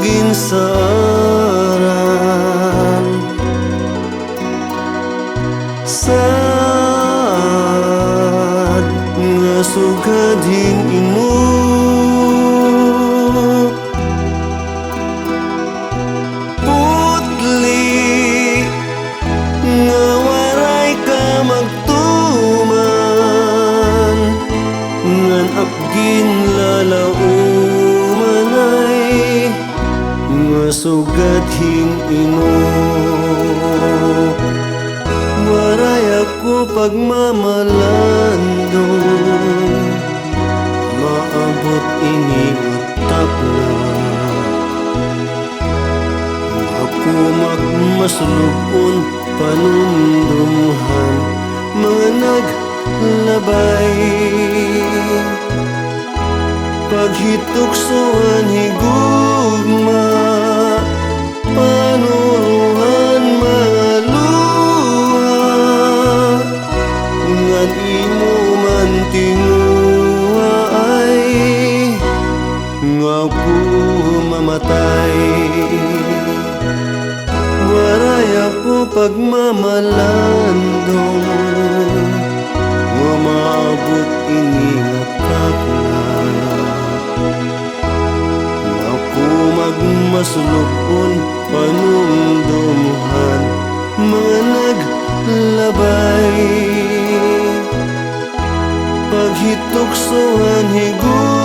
ginsaran sad nga sugading imo putli nga waray ka magtuman ngan apgin lalauman ay nga sugading imo waray ako pagmamalandong maabot ini matapla ako magmasulubon panumdumhan mga naglabay paghituksoan higugma panuruhan mga luha ngan imo man tinguha ay nga ako mamatay waray ako pagmamalandong nga maabot ini nga takla ako magmasulupon panumdumuhan mga naglabay paghituksohan higugma